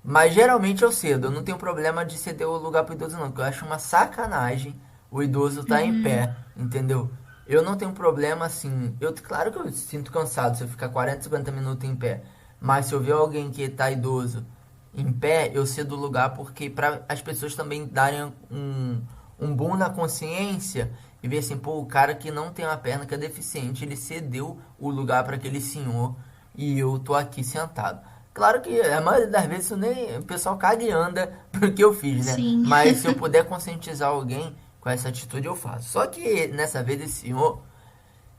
Mas geralmente eu cedo, eu não tenho problema de ceder o lugar pro idoso não, porque eu acho uma sacanagem o idoso tá em pé, entendeu? Eu não tenho problema assim, claro que eu sinto cansado se eu ficar 40, 50 minutos em pé, mas se eu ver alguém que tá idoso em pé, eu cedo o lugar porque para as pessoas também darem um boom na consciência e ver assim, pô, o cara que não tem uma perna, que é deficiente, ele cedeu o lugar para aquele senhor e eu tô aqui sentado. Claro que a maioria das vezes isso nem, o pessoal caga e anda porque eu fiz, né? Sim. Mas se eu puder conscientizar alguém com essa atitude, eu faço. Só que nessa vez esse senhor,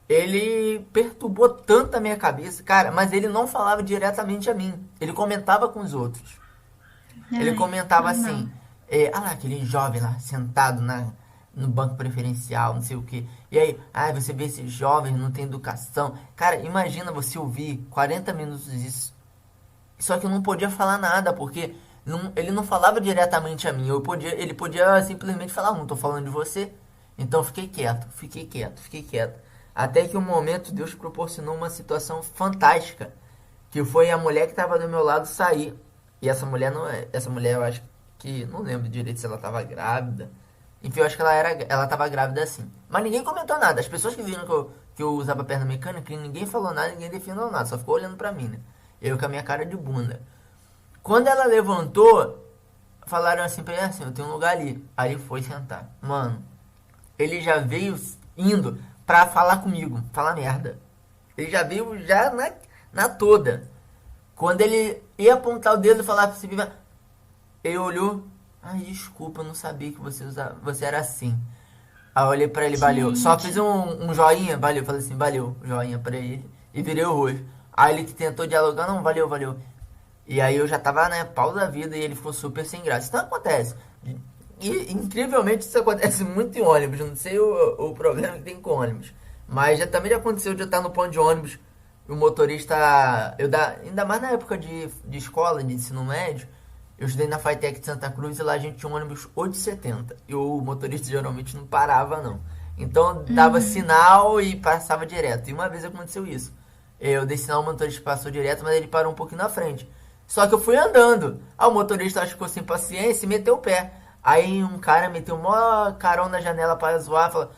ele perturbou tanto a minha cabeça, cara, mas ele não falava diretamente a mim. Ele comentava com os outros. Ele Ai, comentava normal. assim, ah lá, aquele jovem lá, sentado no banco preferencial, não sei o que. E aí, você vê esse jovem, não tem educação. Cara, imagina você ouvir 40 minutos disso. Só que eu não podia falar nada, porque ele não falava diretamente a mim. Ele podia simplesmente falar, não tô falando de você. Então eu fiquei quieto, fiquei quieto, fiquei quieto. Até que um momento Deus proporcionou uma situação fantástica, que foi a mulher que estava do meu lado sair. E essa mulher não é, essa mulher eu acho que não lembro direito se ela estava grávida. Enfim, eu acho que ela estava grávida assim. Mas ninguém comentou nada. As pessoas que viram que eu usava perna mecânica, ninguém falou nada, ninguém definiu nada, só ficou olhando pra mim, né? Eu com a minha cara de bunda. Quando ela levantou, falaram assim pra ele assim, eu tenho um lugar ali. Aí ele foi sentar. Mano, ele já veio indo pra falar comigo, falar merda. Ele já veio já na toda. Quando ele ia apontar o dedo e falar pra você, ele olhou. Ai, desculpa, eu não sabia que você era assim. Aí eu olhei pra ele, valeu. Só fiz Gente. um joinha, valeu. Falei assim, valeu, joinha pra ele. E virei o rosto. Aí ele que tentou dialogar, não, valeu, valeu. E aí eu já tava, né, pau da vida e ele ficou super sem graça. Isso não acontece. E incrivelmente isso acontece muito em ônibus. Não sei o problema que tem com ônibus. Mas também já aconteceu de eu estar no ponto de ônibus e o motorista. Ainda mais na época de escola, de ensino médio. Eu estudei na FATEC de Santa Cruz e lá a gente tinha um ônibus 870. E o motorista geralmente não parava, não. Então dava sinal e passava direto. E uma vez aconteceu isso. Eu dei sinal, o motorista passou direto, mas ele parou um pouquinho na frente. Só que eu fui andando. Aí o motorista acho que ficou sem paciência e meteu o pé. Aí um cara meteu mó carão na janela para zoar, falou,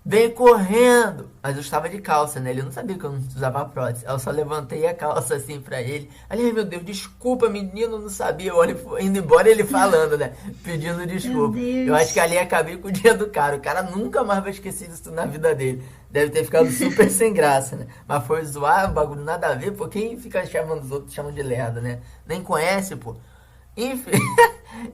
vem correndo! Mas eu estava de calça, né? Ele não sabia que eu não usava prótese. Aí eu só levantei a calça assim pra ele. Aí, ai meu Deus, desculpa, menino, não sabia. Eu olho indo embora ele falando, né? Pedindo Meu desculpa. Eu acho que Deus. ali acabei com o dia do cara. O cara nunca mais vai esquecer disso na vida dele. Deve ter ficado super sem graça, né? Mas foi zoar, um bagulho nada a ver, pô. Quem fica chamando os outros, chamam de lerda, né? Nem conhece, pô. Enfim,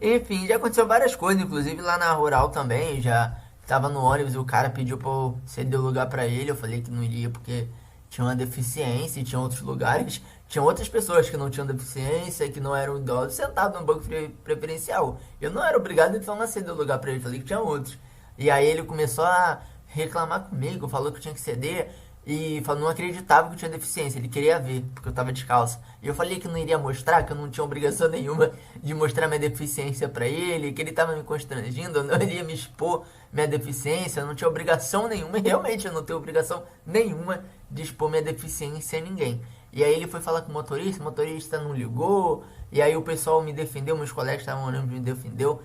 enfim, já aconteceu várias coisas, inclusive lá na Rural também, já tava no ônibus e o cara pediu pra eu ceder o lugar pra ele, eu falei que não iria porque tinha uma deficiência e tinha outros lugares, tinha outras pessoas que não tinham deficiência, que não eram idosos, sentados no banco preferencial. Eu não era obrigado então a ceder o lugar pra ele, falei que tinha outros. E aí ele começou a reclamar comigo, falou que eu tinha que ceder e falou, não acreditava que eu tinha deficiência, ele queria ver, porque eu tava descalço. E eu falei que não iria mostrar, que eu não tinha obrigação nenhuma de mostrar minha deficiência pra ele, que ele tava me constrangindo, eu não iria me expor minha deficiência, eu não tinha obrigação nenhuma, e realmente eu não tenho obrigação nenhuma de expor minha deficiência a ninguém. E aí ele foi falar com o motorista não ligou, e aí o pessoal me defendeu, meus colegas estavam olhando, me defendeu.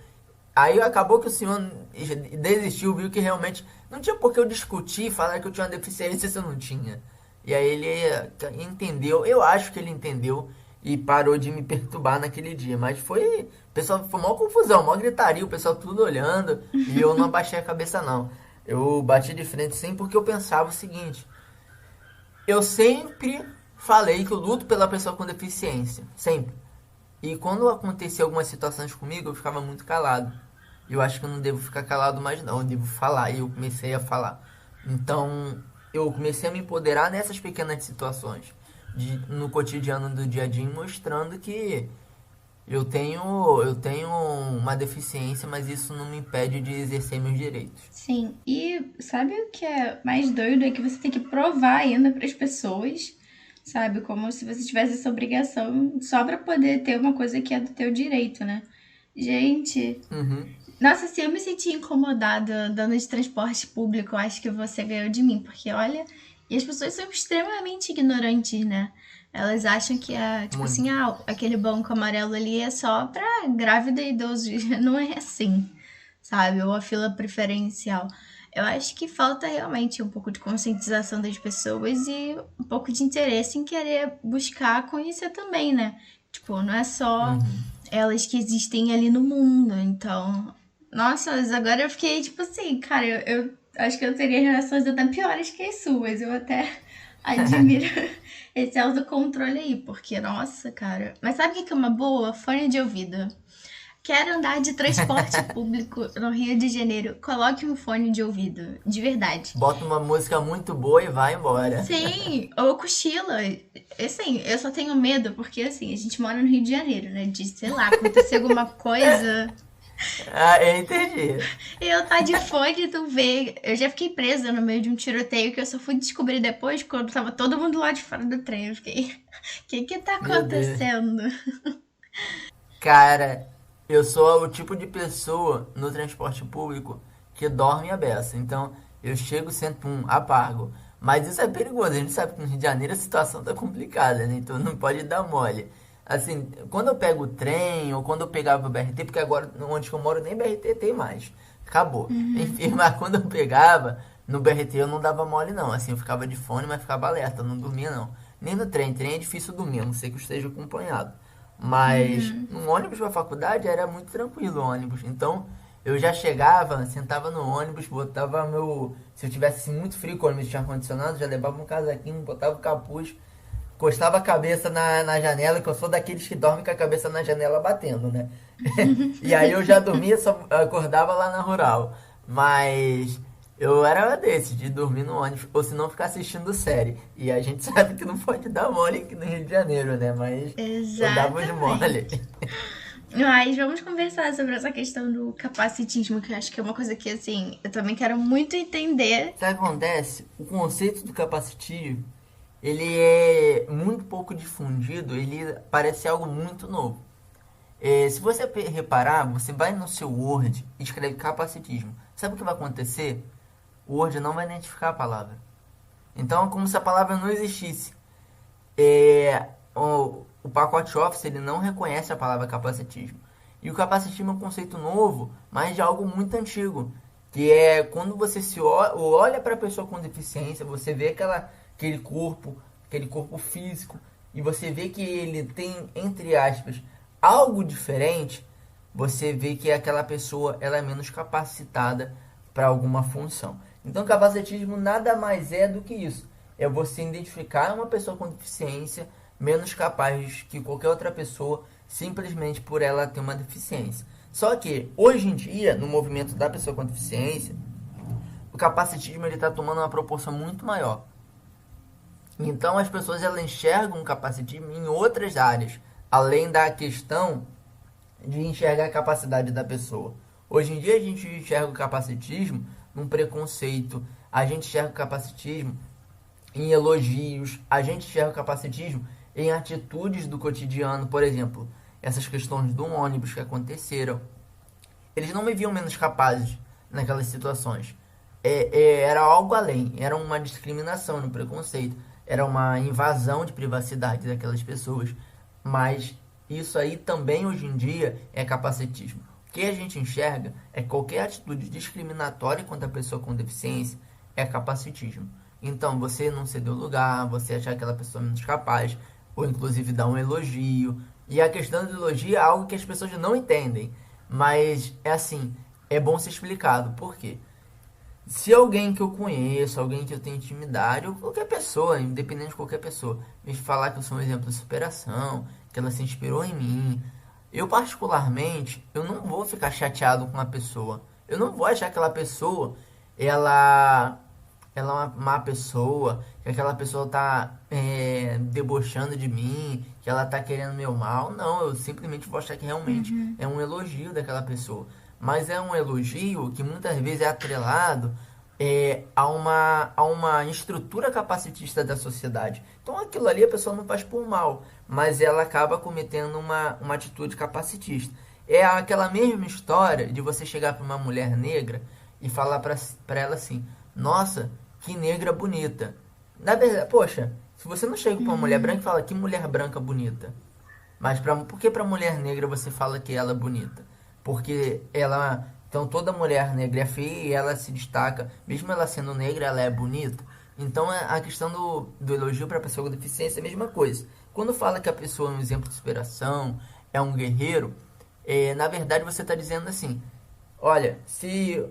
Aí acabou que o senhor desistiu, viu que realmente não tinha por que eu discutir, falar que eu tinha uma deficiência se eu não tinha. E aí ele entendeu, eu acho que ele entendeu e parou de me perturbar naquele dia. Mas foi, pessoal, foi uma confusão, uma gritaria, o pessoal tudo olhando e eu não abaixei a cabeça não. Eu bati de frente sim porque eu pensava o seguinte, eu sempre falei que eu luto pela pessoa com deficiência, sempre. E quando acontecia algumas situações comigo, eu ficava muito calado. Eu acho que eu não devo ficar calado mais não, eu devo falar. E eu comecei a falar. Então, eu comecei a me empoderar nessas pequenas situações. No cotidiano do dia a dia, mostrando que eu tenho uma deficiência, mas isso não me impede de exercer meus direitos. Sim, e sabe o que é mais doido? É que você tem que provar ainda para as pessoas, sabe? Como se você tivesse essa obrigação só para poder ter uma coisa que é do teu direito, né? Gente, Uhum. nossa, se eu me sentir incomodada andando de transporte público, eu acho que você ganhou de mim, porque olha, E as pessoas são extremamente ignorantes, né? Elas acham que tipo assim, Muito. aquele banco amarelo ali é só pra grávida e idoso. Não é assim, sabe? Ou a fila preferencial. Eu acho que falta realmente um pouco de conscientização das pessoas e um pouco de interesse em querer buscar conhecer também, né? Tipo, não é só Uhum. elas que existem ali no mundo. Então, nossa, mas agora eu fiquei tipo assim, cara, eu acho que eu teria reações até piores que as suas. Eu até admiro esse autocontrole aí, porque, nossa, cara. Mas sabe o que é uma boa? Fone de ouvido. Quero andar de transporte público no Rio de Janeiro. Coloque um fone de ouvido, de verdade. Bota uma música muito boa e vai embora. Sim, ou cochila. Assim, eu só tenho medo porque, assim, a gente mora no Rio de Janeiro, né? De, sei lá, acontecer alguma coisa Ah, eu entendi. e eu tá de fone, tu vê. Eu já fiquei presa no meio de um tiroteio que eu só fui descobrir depois quando tava todo mundo lá de fora do trem. Eu fiquei, o que tá Meu Deus. acontecendo? Cara, eu sou o tipo de pessoa no transporte público que dorme a beça. Então, eu chego, sento apago. Mas isso é perigoso. A gente sabe que no Rio de Janeiro a situação tá complicada, né? Então não pode dar mole. Assim, quando eu pego o trem ou quando eu pegava o BRT, porque agora onde eu moro nem BRT tem mais. Acabou. Enfim, mas quando eu pegava no BRT eu não dava mole não. Assim, eu ficava de fone, mas ficava alerta, eu não dormia não. Nem no trem, trem é difícil dormir, a não ser que eu esteja acompanhado. Mas no ônibus pra faculdade era muito tranquilo o ônibus. Então eu já chegava, sentava no ônibus, botava meu. Se eu tivesse assim, muito frio, quando o ônibus tinha ar-condicionado, já levava um casaquinho, botava o capuz, encostava a cabeça na janela, que eu sou daqueles que dormem com a cabeça na janela batendo, né? E aí eu já dormia, só acordava lá na rural. Mas eu era desse, de dormir no ônibus, ou se não ficar assistindo série. E a gente sabe que não pode dar mole aqui no Rio de Janeiro, né? Mas eu dava de mole. Exatamente. Mas vamos conversar sobre essa questão do capacitismo, que eu acho que é uma coisa que, assim, eu também quero muito entender. Sabe o que acontece? O conceito do capacitismo, ele é muito pouco difundido, ele parece algo muito novo. Se você reparar, você vai no seu Word e escreve capacitismo. Sabe o que vai acontecer? O Word não vai identificar a palavra. Então é como se a palavra não existisse. O pacote Office ele não reconhece a palavra capacitismo. E o capacitismo é um conceito novo, mas de algo muito antigo. Que é quando você olha para a pessoa com deficiência, você vê aquele corpo físico, e você vê que ele tem, entre aspas, algo diferente, você vê que aquela pessoa ela é menos capacitada para alguma função. Então, capacitismo nada mais é do que isso. É você identificar uma pessoa com deficiência menos capaz que qualquer outra pessoa simplesmente por ela ter uma deficiência. Só que, hoje em dia, no movimento da pessoa com deficiência, o capacitismo está tomando uma proporção muito maior. Então, as pessoas elas enxergam o capacitismo em outras áreas, além da questão de enxergar a capacidade da pessoa. Hoje em dia, a gente enxerga o capacitismo num preconceito, a gente enxerga o capacitismo em elogios, a gente enxerga o capacitismo em atitudes do cotidiano, por exemplo, essas questões do ônibus que aconteceram. Eles não me viam menos capazes naquelas situações. Era algo além, era uma discriminação, um preconceito, era uma invasão de privacidade daquelas pessoas. Mas isso aí também hoje em dia é capacitismo. O que a gente enxerga é que qualquer atitude discriminatória contra a pessoa com deficiência é capacitismo. Então, você não ceder o lugar, você achar aquela pessoa menos capaz, ou inclusive dar um elogio. E a questão do elogio é algo que as pessoas não entendem. Mas é assim, é bom ser explicado. Por quê? Se alguém que eu conheço, alguém que eu tenho intimidade, ou qualquer pessoa, independente de qualquer pessoa, me falar que eu sou um exemplo de superação, que ela se inspirou em mim, eu particularmente, eu não vou ficar chateado com a pessoa. Eu não vou achar que aquela pessoa, ela ela é uma má pessoa, que aquela pessoa tá debochando de mim, que ela tá querendo meu mal. Não, eu simplesmente vou achar que realmente é um elogio daquela pessoa. Mas é um elogio que muitas vezes é atrelado a uma estrutura capacitista da sociedade. Então aquilo ali a pessoa não faz por mal, mas ela acaba cometendo uma atitude capacitista. É aquela mesma história de você chegar para uma mulher negra e falar para ela assim: nossa, que negra bonita. Na verdade, poxa, se você não chega pra uma mulher branca e fala que mulher branca bonita, mas por que pra mulher negra você fala que ela é bonita? Porque ela. Então toda mulher negra é feia e ela se destaca, mesmo ela sendo negra, ela é bonita. Então a questão do elogio para a pessoa com deficiência é a mesma coisa. Quando fala que a pessoa é um exemplo de inspiração, é um guerreiro, na verdade você está dizendo assim: olha, se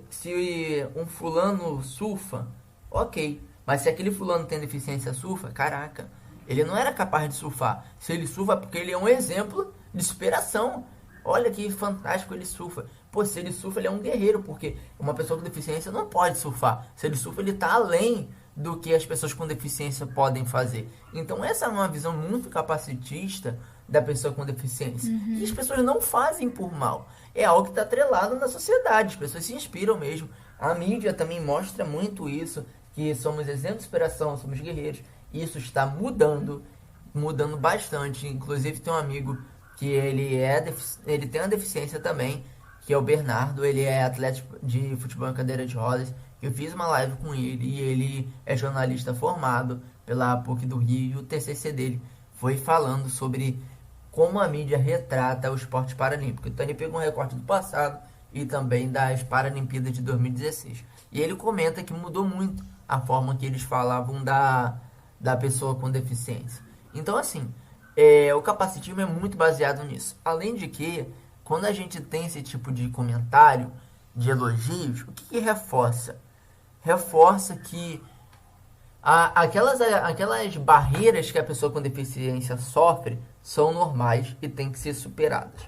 um fulano surfa, ok. Mas se aquele fulano tem deficiência surfa, caraca, ele não era capaz de surfar. Se ele surfa é porque ele é um exemplo de superação. Olha que fantástico ele surfa. Pô, se ele surfa, ele é um guerreiro, porque uma pessoa com deficiência não pode surfar. Se ele surfa, ele está além do que as pessoas com deficiência podem fazer. Então essa é uma visão muito capacitista da pessoa com deficiência. E as pessoas não fazem por mal. É algo que está atrelado na sociedade. As pessoas se inspiram mesmo. A mídia também mostra muito isso, que somos exemplo de inspiração, somos guerreiros. Isso está mudando bastante. Inclusive tem um amigo que ele tem uma deficiência também, que é o Bernardo. Ele é atleta de futebol em cadeira de rodas. Eu fiz uma live com ele e ele é jornalista formado pela PUC do Rio. E o TCC dele foi falando sobre como a mídia retrata o esporte paralímpico. Então ele pegou um recorte do passado e também das Paralimpíadas de 2016. E ele comenta que mudou muito a forma que eles falavam da pessoa com deficiência. Então, assim, o capacitismo é muito baseado nisso. Além de que, quando a gente tem esse tipo de comentário, de elogios, o que reforça? Reforça que aquelas barreiras que a pessoa com deficiência sofre são normais e têm que ser superadas.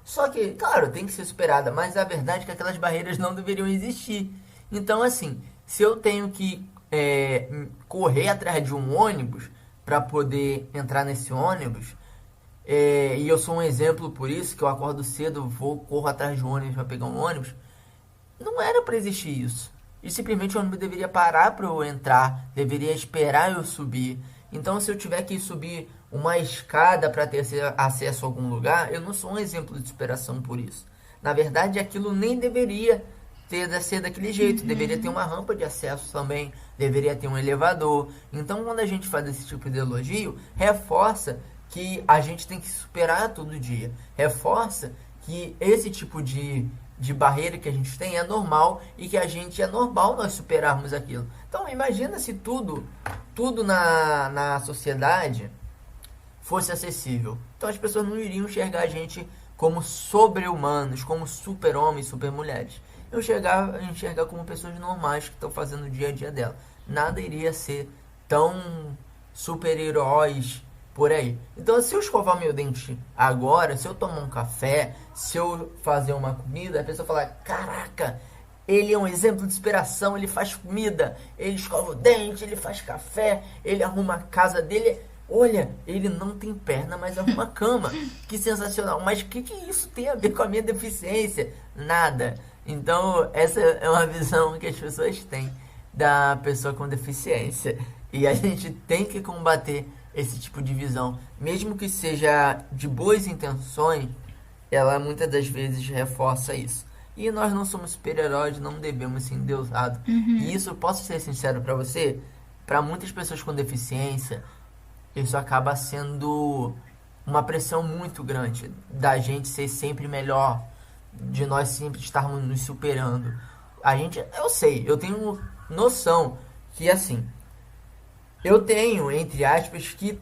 Só que, claro, tem que ser superada, mas a verdade é que aquelas barreiras não deveriam existir. Então, assim, se eu tenho que correr atrás de um ônibus para poder entrar nesse ônibus, e eu sou um exemplo por isso, que eu acordo cedo, corro atrás de um ônibus para pegar um ônibus, não era para existir isso. E simplesmente o ônibus deveria parar para eu entrar, deveria esperar eu subir. Então, se eu tiver que subir uma escada para ter acesso a algum lugar, eu não sou um exemplo de superação por isso. Na verdade, aquilo nem deveria ser daquele jeito. Deveria ter uma rampa de acesso também, deveria ter um elevador. Então, quando a gente faz esse tipo de elogio, reforça que a gente tem que superar todo dia. Reforça que esse tipo de barreira que a gente tem é normal e que é normal nós superarmos aquilo. Então imagina se tudo na sociedade fosse acessível. Então as pessoas não iriam enxergar a gente como sobre-humanos, como super-homens, super-mulheres. Eu enxergar como pessoas normais que estão fazendo o dia a dia dela. Nada iria ser tão super-heróis por aí. Então, se eu escovar meu dente agora, se eu tomar um café, se eu fazer uma comida, a pessoa fala: caraca, ele é um exemplo de inspiração, ele faz comida, ele escova o dente, ele faz café, ele arruma a casa dele. Olha, ele não tem perna, mas arruma a cama. Que sensacional. Mas o que isso tem a ver com a minha deficiência? Nada. Então, essa é uma visão que as pessoas têm da pessoa com deficiência. E a gente tem que combater esse tipo de visão, mesmo que seja de boas intenções, ela muitas das vezes reforça isso. E nós não somos super-heróis, não devemos ser endeusados. E isso, posso ser sincero para você, para muitas pessoas com deficiência, isso acaba sendo uma pressão muito grande da gente ser sempre melhor, de nós sempre estarmos nos superando. Eu tenho noção que assim, eu tenho, entre aspas, que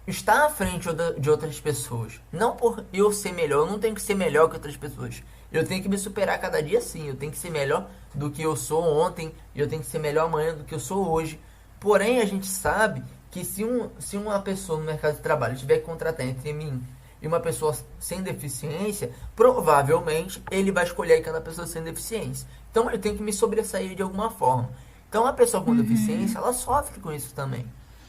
estar à frente de outras pessoas. Não por eu ser melhor, eu não tenho que ser melhor que outras pessoas. Eu tenho que me superar cada dia sim. Eu tenho que ser melhor do que eu sou ontem. E eu tenho que ser melhor amanhã do que eu sou hoje. Porém, a gente sabe que se uma pessoa no mercado de trabalho tiver que contratar entre mim e uma pessoa sem deficiência, provavelmente ele vai escolher aquela pessoa sem deficiência. Então, eu tenho que me sobressair de alguma forma. Então, a pessoa com deficiência, ela sofre com isso também.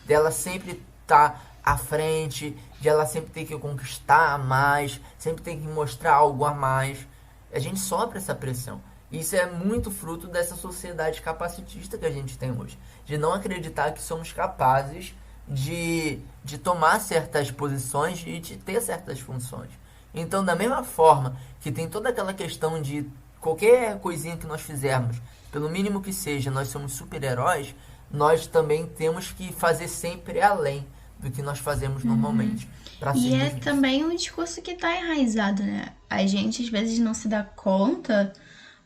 Dela sempre estar à frente, de ela sempre ter que conquistar mais, sempre ter que mostrar algo a mais. A gente sofre essa pressão. Isso é muito fruto dessa sociedade capacitista que a gente tem hoje. De não acreditar que somos capazes de tomar certas posições e de ter certas funções. Então, da mesma forma que tem toda aquela questão de qualquer coisinha que nós fizermos, pelo mínimo que seja, nós somos super-heróis, nós também temos que fazer sempre além do que nós fazemos normalmente para E é sermos vistos. também um discurso que tá enraizado, né? A gente às vezes não se dá conta,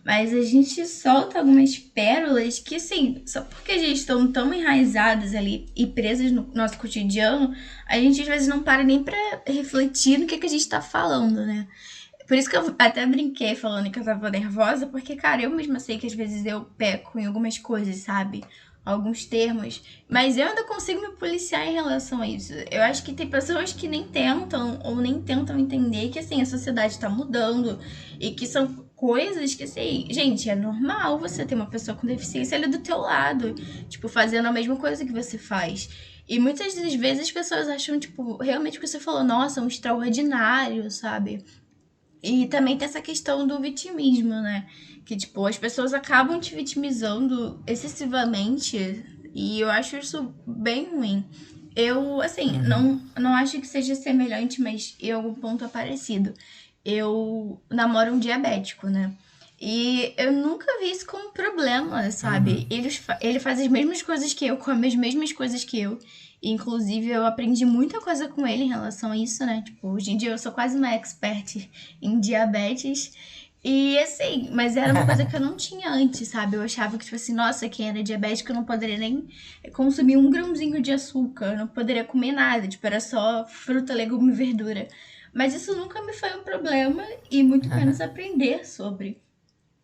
mas a gente solta algumas pérolas que, assim, só porque a gente estão tão enraizadas ali e presas no nosso cotidiano, a gente às vezes não para nem pra refletir no que a gente tá falando, né? Por isso que eu até brinquei falando que eu tava nervosa, porque, cara, eu mesma sei que às vezes eu peco em algumas coisas, sabe? Alguns termos. Mas eu ainda consigo me policiar em relação a isso. Eu acho que tem pessoas que nem tentam ou nem tentam entender que, assim, a sociedade tá mudando e que são coisas que, assim, gente, é normal você ter uma pessoa com deficiência ali do teu lado, tipo, fazendo a mesma coisa que você faz. E muitas das vezes as pessoas acham, tipo, realmente o que você falou, nossa, um extraordinário, sabe? E também tem essa questão do vitimismo, né? Que, tipo, as pessoas acabam te vitimizando excessivamente e eu acho isso bem ruim. Eu, assim, Uhum. não acho que seja semelhante, mas em algum ponto é parecido. Eu namoro um diabético, né? E eu nunca vi isso como problema, sabe? Uhum. Ele faz as mesmas coisas que eu, come as mesmas coisas que eu. Inclusive, eu aprendi muita coisa com ele em relação a isso, né? Tipo, hoje em dia eu sou quase uma expert em diabetes. E assim, mas era uma coisa que eu não tinha antes, sabe? Eu achava que, tipo assim, nossa, quem era diabético não poderia nem consumir um grãozinho de açúcar, não poderia comer nada, tipo, era só fruta, legume e verdura. Mas isso nunca me foi um problema e muito menos aprender sobre.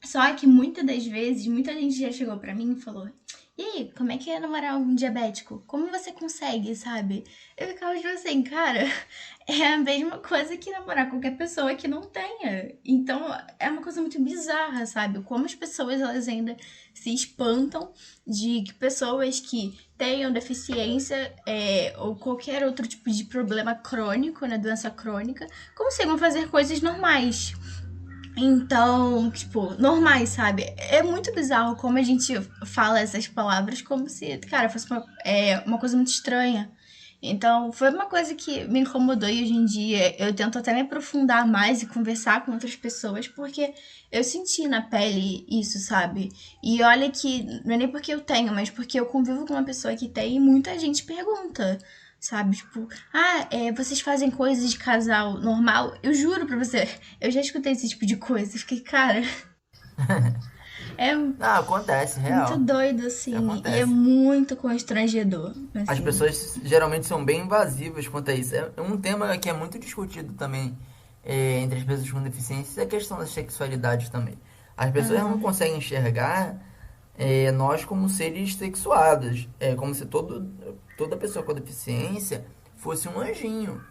Só que muitas das vezes, muita gente já chegou pra mim e falou: E aí, como é que é namorar um diabético? Como você consegue, sabe? Eu ficava tipo assim, cara, é a mesma coisa que namorar qualquer pessoa que não tenha. Então, é uma coisa muito bizarra, sabe? Como as pessoas elas ainda se espantam de que pessoas que tenham deficiência ou qualquer outro tipo de problema crônico, né, doença crônica, consigam fazer coisas normais. Então, tipo, normais, sabe? É muito bizarro como a gente fala essas palavras como se, cara, fosse uma coisa muito estranha. Então, foi uma coisa que me incomodou e hoje em dia eu tento até me aprofundar mais e conversar com outras pessoas, porque eu senti na pele isso, sabe? E olha que não é nem porque eu tenho, mas porque eu convivo com uma pessoa que tem e muita gente pergunta. Sabe, tipo, vocês fazem coisas de casal normal? Eu juro pra você, eu já escutei esse tipo de coisa. Eu fiquei, cara, é Não, acontece, muito real. doido, assim, e é Acontece. muito constrangedor, As assim. pessoas geralmente são bem invasivas quanto a isso. É um tema que é muito discutido também entre as pessoas com deficiência, é a questão da sexualidade também. As pessoas não Aham. conseguem enxergar nós como seres sexuados. É como se toda pessoa com deficiência fosse um anjinho.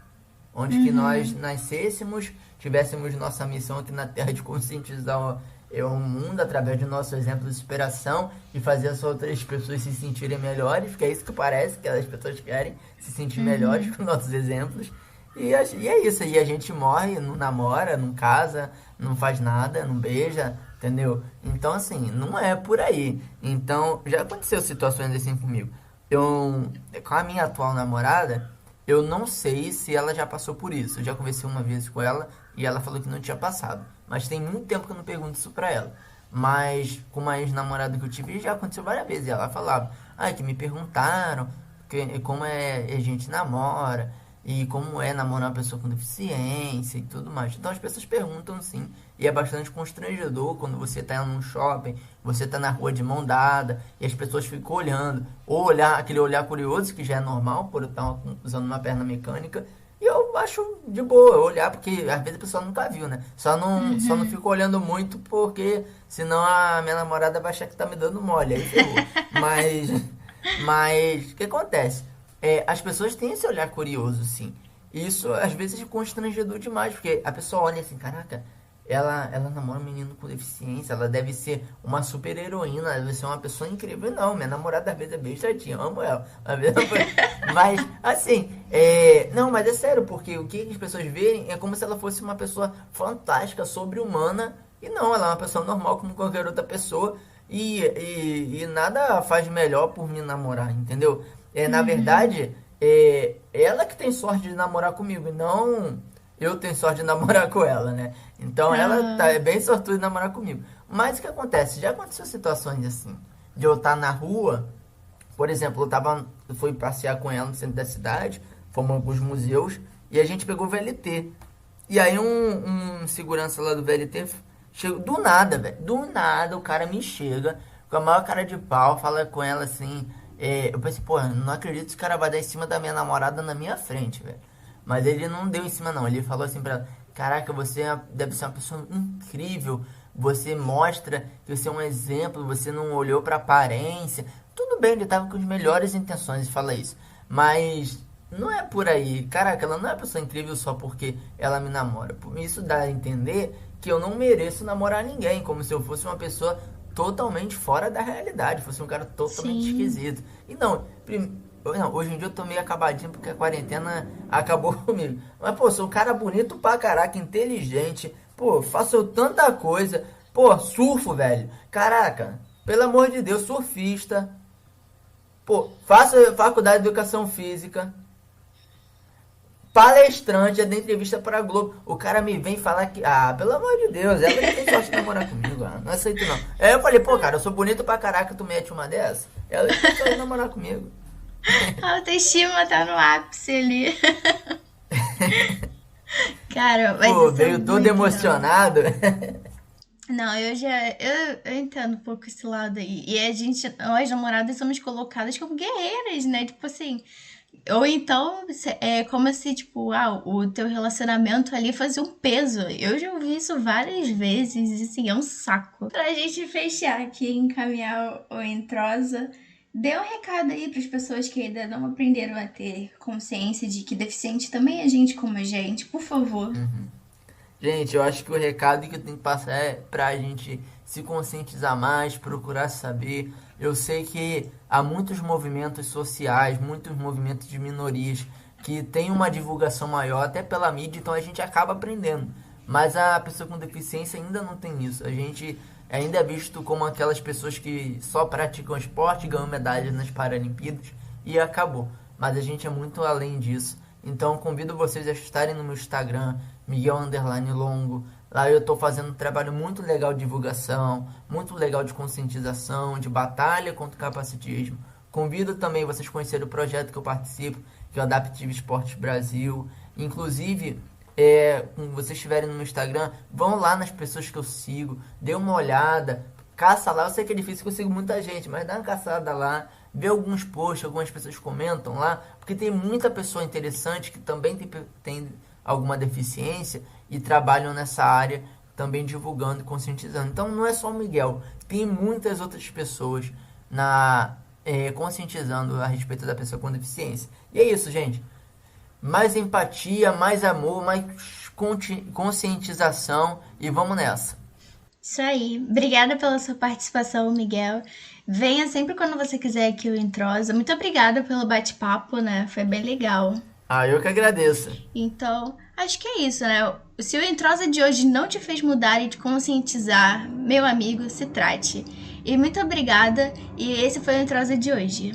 Onde que nós Uhum. nascêssemos, tivéssemos nossa missão aqui na Terra de conscientizar o mundo através do nosso exemplo de inspiração e fazer as outras pessoas se sentirem melhores, que é isso que parece que as pessoas querem, se sentir melhores Uhum. com nossos exemplos. E é isso, e a gente morre, não namora, não casa, não faz nada, não beija, entendeu? Então, assim, não é por aí. Então, já aconteceu situações assim comigo. Com a minha atual namorada, eu não sei se ela já passou por isso. Eu já conversei uma vez com ela e ela falou que não tinha passado. Mas tem muito tempo que eu não pergunto isso pra ela. Mas com uma ex-namorada que eu tive já aconteceu várias vezes. E ela falava, que me perguntaram como a gente namora e como é namorar uma pessoa com deficiência e tudo mais. Então as pessoas perguntam sim. E é bastante constrangedor quando você está num shopping, você está na rua de mão dada e as pessoas ficam olhando. Ou olhar aquele olhar curioso, que já é normal por eu estar usando uma perna mecânica. E eu acho de boa olhar, porque às vezes a pessoa nunca viu, né? Só não Uhum. fico olhando muito porque senão a minha namorada vai achar que tá me dando mole, aí ferrou. Mas o que acontece? As pessoas têm esse olhar curioso, sim. E isso às vezes é constrangedor demais, porque a pessoa olha assim, caraca, ela namora um menino com deficiência, ela deve ser uma super heroína, ela deve ser uma pessoa incrível. Não, minha namorada às vezes é bem chatinha, eu amo ela. Às vezes mas, assim, não, mas é sério, porque o que as pessoas veem é como se ela fosse uma pessoa fantástica, sobre-humana, e não, ela é uma pessoa normal como qualquer outra pessoa, e nada faz melhor por me namorar, entendeu? Na Uhum. verdade, ela que tem sorte de namorar comigo, e não eu tenho sorte de namorar com ela, né? Então ela é Aham. bem sortuda de namorar comigo. Mas o que acontece? Já aconteceu situações assim, de eu estar na rua Por exemplo, eu fui passear com ela no centro da cidade, fomos a alguns museus e a gente pegou o VLT. E aí um segurança lá do VLT chegou do nada, velho. Do nada o cara me chega com a maior cara de pau, fala com ela assim. Eu pensei, pô, não acredito que esse cara vai dar em cima da minha namorada na minha frente, velho. Mas ele não deu em cima não, ele falou assim pra ela, caraca, deve ser uma pessoa incrível, você mostra que você é um exemplo, você não olhou pra aparência. Tudo bem, ele tava com as melhores intenções de falar isso, mas não é por aí. Caraca, ela não é uma pessoa incrível só porque ela me namora. Isso dá a entender que eu não mereço namorar ninguém, como se eu fosse uma pessoa totalmente fora da realidade, fosse um cara totalmente Sim. esquisito. E não, hoje em dia eu tô meio acabadinho porque a quarentena acabou comigo. Mas, pô, sou um cara bonito pra caraca, inteligente. Pô, faço tanta coisa. Pô, surfo, velho. Caraca, pelo amor de Deus, surfista. Pô, faço faculdade de educação física. Palestrante, é da entrevista pra Globo. O cara me vem falar que. Ah, pelo amor de Deus, ela que tem sorte de namorar comigo. Não aceito não. Aí eu falei, pô, cara, eu sou bonito pra caraca, tu mete uma dessa? Ela que tem sorte de namorar comigo. A autoestima tá no ápice ali. Cara, mas Pô, isso é veio todo muito real. emocionado. Não, eu entendo um pouco esse lado aí. E a gente, nós namoradas, somos colocadas como guerreiras, né? Tipo assim. Ou então, é como se, tipo, o teu relacionamento ali fazia um peso. Eu já ouvi isso várias vezes, e assim, é um saco. Pra gente fechar aqui, encaminhar o Entrosa, dê um recado aí pras pessoas que ainda não aprenderam a ter consciência de que deficiente também é gente como a gente, por favor. Gente, eu acho que o recado que eu tenho que passar é pra gente se conscientizar mais, procurar saber. Eu sei que há muitos movimentos sociais, muitos movimentos de minorias que tem uma divulgação maior, até pela mídia, então a gente acaba aprendendo. Mas a pessoa com deficiência ainda não tem isso. A gente ainda é visto como aquelas pessoas que só praticam esporte, ganham medalhas nas Paralimpíadas e acabou. Mas a gente é muito além disso. Então convido vocês a estarem no meu Instagram, Miguel Underline Longo. Lá eu estou fazendo um trabalho muito legal de divulgação, muito legal de conscientização, de batalha contra o capacitismo. Convido também vocês a conhecerem o projeto que eu participo, que é o Adaptive Esportes Brasil. Inclusive, quando vocês estiverem no meu Instagram, vão lá nas pessoas que eu sigo, dê uma olhada, caça lá. Eu sei que é difícil, que eu sigo muita gente, mas dá uma caçada lá, vê alguns posts, algumas pessoas comentam lá, porque tem muita pessoa interessante que também tem alguma deficiência e trabalham nessa área também divulgando e conscientizando. Então não é só o Miguel, tem muitas outras pessoas conscientizando a respeito da pessoa com deficiência. E é isso, gente. Mais empatia, mais amor, mais conscientização e vamos nessa. Isso aí. Obrigada pela sua participação, Miguel. Venha sempre quando você quiser aqui o Entrosa. Muito obrigada pelo bate-papo, né? Foi bem legal. Ah, eu que agradeço. Então, acho que é isso, né? Se o Entrosa de hoje não te fez mudar e te conscientizar, meu amigo, se trate. E muito obrigada. E esse foi o Entrosa de hoje.